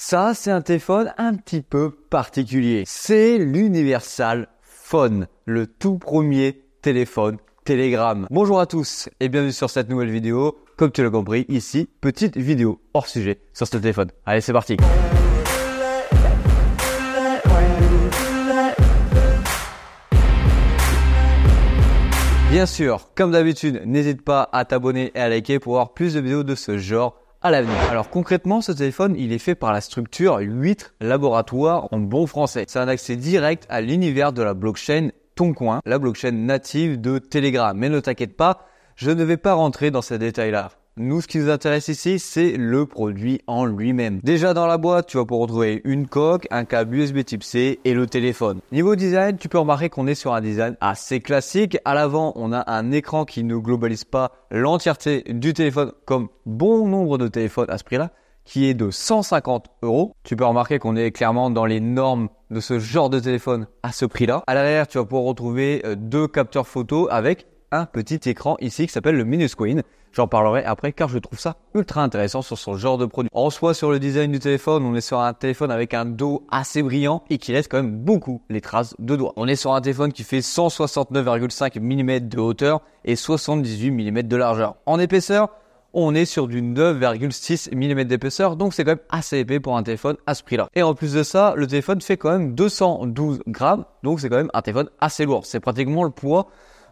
Ça, c'est un téléphone un petit peu particulier. C'est l'Universal Phone, le tout premier téléphone Telegram. Bonjour à tous et bienvenue sur cette nouvelle vidéo. Comme tu l'as compris, ici, petite vidéo hors sujet sur ce téléphone. Allez, c'est parti. Bien sûr, comme d'habitude, n'hésite pas à t'abonner et à liker pour voir plus de vidéos de ce genre à l'avenir. Alors concrètement, ce téléphone, il est fait par la structure 8 Laboratoire en bon français. C'est un accès direct à l'univers de la blockchain Toncoin, la blockchain native de Telegram. Mais ne t'inquiète pas, je ne vais pas rentrer dans ces détails-là. Nous, ce qui nous intéresse ici, c'est le produit en lui-même. Déjà dans la boîte, tu vas pouvoir retrouver une coque, un câble USB type C et le téléphone. Niveau design, tu peux remarquer qu'on est sur un design assez classique. À l'avant, on a un écran qui ne globalise pas l'entièreté du téléphone comme bon nombre de téléphones à ce prix-là, qui est de 150 €. Tu peux remarquer qu'on est clairement dans les normes de ce genre de téléphone à ce prix-là. À l'arrière, tu vas pouvoir retrouver deux capteurs photo avec un petit écran ici qui s'appelle le Minuscreen. J'en parlerai après car je trouve ça ultra intéressant sur ce genre de produit. En soi, sur le design du téléphone, on est sur un téléphone avec un dos assez brillant et qui laisse quand même beaucoup les traces de doigts. On est sur un téléphone qui fait 169,5 mm de hauteur et 78 mm de largeur. En épaisseur, on est sur du 9,6 mm d'épaisseur, donc c'est quand même assez épais pour un téléphone à ce prix-là. Et en plus de ça, le téléphone fait quand même 212 grammes, donc c'est quand même un téléphone assez lourd. C'est pratiquement le poids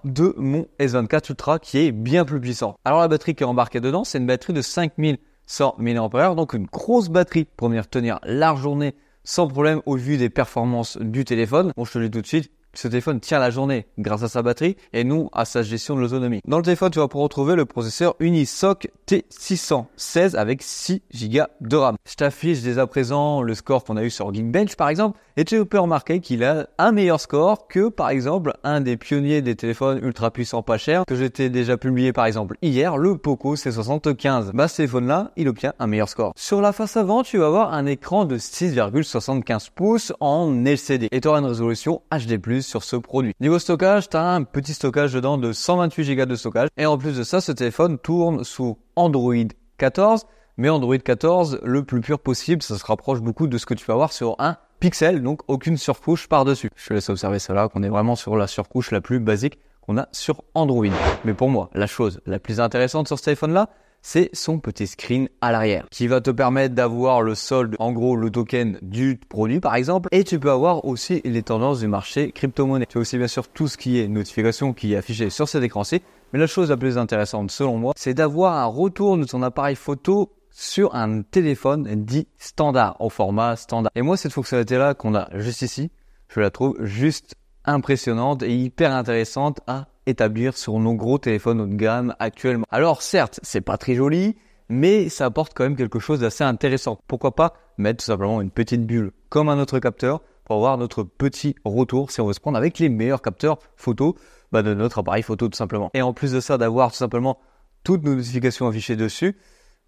de mon S24 Ultra qui est bien plus puissant. Alors la batterie qui est embarquée dedans, c'est une batterie de 5100 mAh, donc une grosse batterie pour venir tenir la journée sans problème au vu des performances du téléphone. Bon, je te le dis tout de suite, ce téléphone tient la journée grâce à sa batterie et non à sa gestion de l'autonomie. Dans le téléphone, tu vas pouvoir retrouver le processeur Unisoc T616 avec 6 Go de RAM. Je t'affiche dès à présent le score qu'on a eu sur Geekbench par exemple et tu peux remarquer qu'il a un meilleur score que par exemple un des pionniers des téléphones ultra puissants pas chers que j'étais déjà publié par exemple hier, le Poco C75. Ce téléphone-là, il obtient un meilleur score. Sur la face avant, tu vas avoir un écran de 6,75 pouces en LCD et tu auras une résolution HD+ sur ce produit. Niveau stockage, tu as un petit stockage dedans de 128 Go de stockage et en plus de ça, ce téléphone tourne sous Android 14, mais Android 14 le plus pur possible, ça se rapproche beaucoup de ce que tu vas avoir sur un Pixel, donc aucune surcouche par-dessus. Je te laisse observer cela, qu'on est vraiment sur la surcouche la plus basique qu'on a sur Android. Mais pour moi, la chose la plus intéressante sur ce téléphone-là, c'est son petit screen à l'arrière qui va te permettre d'avoir le solde, en gros le token du produit par exemple, et tu peux avoir aussi les tendances du marché crypto-monnaie. Tu as aussi bien sûr tout ce qui est notification qui est affiché sur cet écran-ci, mais la chose la plus intéressante selon moi, c'est d'avoir un retour de ton appareil photo sur un téléphone dit standard, au format standard. Et moi cette fonctionnalité-là qu'on a juste ici, je la trouve juste impressionnante et hyper intéressante à établir sur nos gros téléphones haut de gamme actuellement. Alors certes, c'est pas très joli, mais ça apporte quand même quelque chose d'assez intéressant. Pourquoi pas mettre tout simplement une petite bulle comme un autre capteur pour avoir notre petit retour si on veut se prendre avec les meilleurs capteurs photo de notre appareil photo tout simplement. Et en plus de ça, d'avoir tout simplement toutes nos notifications affichées dessus,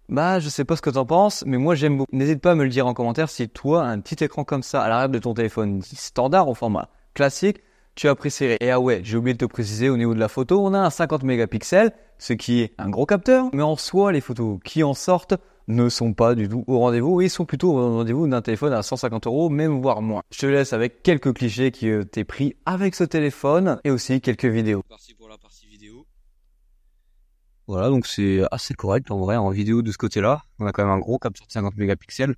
je sais pas ce que t'en penses, mais moi j'aime beaucoup. N'hésite pas à me le dire en commentaire si toi, un petit écran comme ça à l'arrière de ton téléphone standard au format classique, tu apprécierais. Et ah ouais, j'ai oublié de te préciser au niveau de la photo, on a un 50 mégapixels, ce qui est un gros capteur, mais en soi, les photos qui en sortent ne sont pas du tout au rendez-vous, et ils sont plutôt au rendez-vous d'un téléphone à 150 €, même voire moins. Je te laisse avec quelques clichés qui t'es pris avec ce téléphone, et aussi quelques vidéos. Parti pour la partie vidéo. Voilà, donc c'est assez correct en vrai en vidéo de ce côté-là. On a quand même un gros capteur de 50 mégapixels,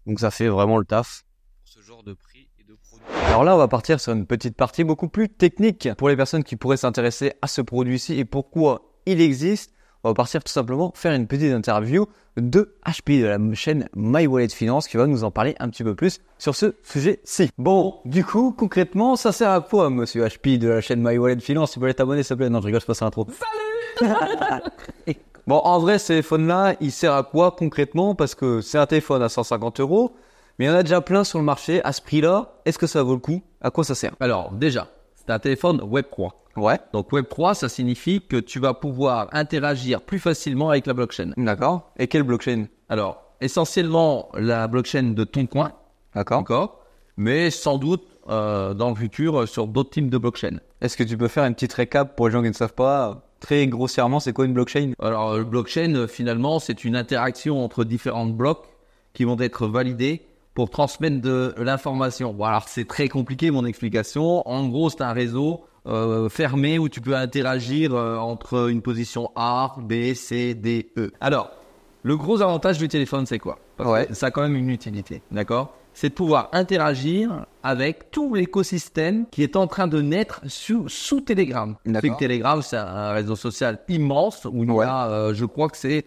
donc ça fait vraiment le taf. Pour ce genre de prix et de produit. Alors là, on va partir sur une petite partie beaucoup plus technique pour les personnes qui pourraient s'intéresser à ce produit-ci et pourquoi il existe. On va partir tout simplement faire une petite interview de HP, de la chaîne My Wallet Finance, qui va nous en parler un petit peu plus sur ce sujet-ci. Bon, du coup, concrètement, ça sert à quoi, monsieur HP de la chaîne My Wallet Finance? Tu peux aller t'abonner, s'il te plaît? Non, je rigole, je passe à l'intro. Salut. Bon, en vrai, ce téléphone-là, il sert à quoi concrètement? Parce que c'est un téléphone à 150 €, mais il y en a déjà plein sur le marché à ce prix-là. Est-ce que ça vaut le coup? À quoi ça sert? Alors déjà, c'est un téléphone Web3. Ouais. Donc Web3, ça signifie que tu vas pouvoir interagir plus facilement avec la blockchain. D'accord. Et quelle blockchain? Alors, essentiellement la blockchain de Toncoin. D'accord. Mais sans doute dans le futur sur d'autres types de blockchain. Est-ce que tu peux faire une petite récap pour les gens qui ne savent pas? Très grossièrement, c'est quoi une blockchain? Alors, le blockchain, finalement, c'est une interaction entre différents blocs qui vont être validés pour transmettre de l'information. Bon, alors c'est très compliqué mon explication. En gros, c'est un réseau fermé où tu peux interagir entre une position A, B, C, D, E. Alors, le gros avantage du téléphone, c'est quoi? Parce que ça a quand même une utilité, d'accord? C'est de pouvoir interagir avec tout l'écosystème qui est en train de naître sous Telegram. Telegram, c'est un réseau social immense où il y a, je crois que c'est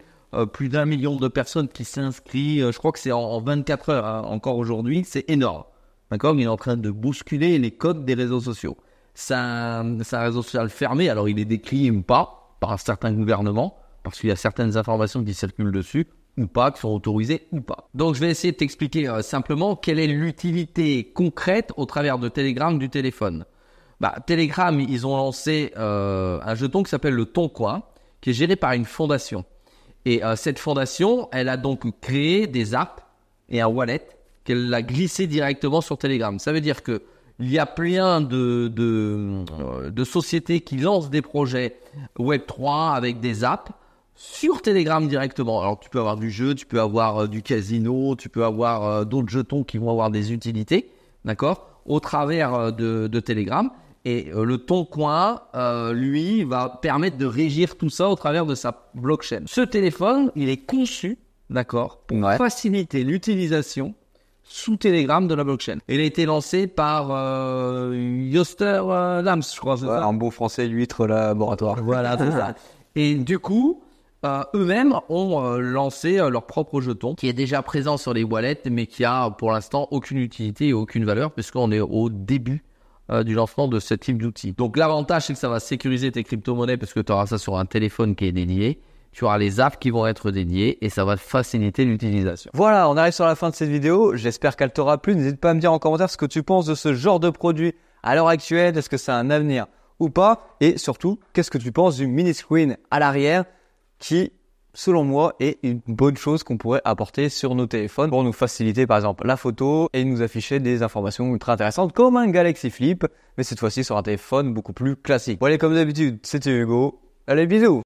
plus d'1 million de personnes qui s'inscrivent. Je crois que c'est en 24 heures, hein, encore aujourd'hui. C'est énorme. D'accord? Il est en train de bousculer les codes des réseaux sociaux. C'est un réseau social fermé. Alors, il est décrit ou pas par certains gouvernements parce qu'il y a certaines informations qui circulent dessus ou pas, qui sont autorisées ou pas. Donc, je vais essayer de t'expliquer simplement quelle est l'utilité concrète au travers de Telegram du téléphone. Telegram, ils ont lancé un jeton qui s'appelle le Toncoin, qui est géré par une fondation. Et cette fondation, elle a donc créé des apps et un wallet qu'elle a glissé directement sur Telegram. Ça veut dire que il y a plein de sociétés qui lancent des projets Web3 avec des apps sur Telegram directement. Alors tu peux avoir du jeu, tu peux avoir du casino, tu peux avoir d'autres jetons qui vont avoir des utilités, d'accord, au travers de Telegram. Et le Toncoin, lui, va permettre de régir tout ça au travers de sa blockchain. Ce téléphone, il est conçu, d'accord, pour faciliter l'utilisation sous Telegram de la blockchain. Il a été lancé par Yoster Lams, je crois. C'est ça en beau français, l'huître laboratoire. Voilà, c'est ça. Et du coup, eux-mêmes ont lancé leur propre jeton qui est déjà présent sur les wallets, mais qui a pour l'instant aucune utilité et aucune valeur puisqu'on est au début du lancement de ce type d'outil. Donc l'avantage, c'est que ça va sécuriser tes crypto-monnaies parce que tu auras ça sur un téléphone qui est dédié. Tu auras les apps qui vont être dédiées et ça va faciliter l'utilisation. Voilà, on arrive sur la fin de cette vidéo. J'espère qu'elle t'aura plu. N'hésite pas à me dire en commentaire ce que tu penses de ce genre de produit à l'heure actuelle. Est-ce que ça a un avenir ou pas? Et surtout, qu'est-ce que tu penses du mini screen à l'arrière qui, selon moi, est une bonne chose qu'on pourrait apporter sur nos téléphones pour nous faciliter par exemple la photo et nous afficher des informations ultra intéressantes comme un Galaxy Flip, mais cette fois-ci sur un téléphone beaucoup plus classique. Bon allez, comme d'habitude, c'était Hugo. Allez, bisous!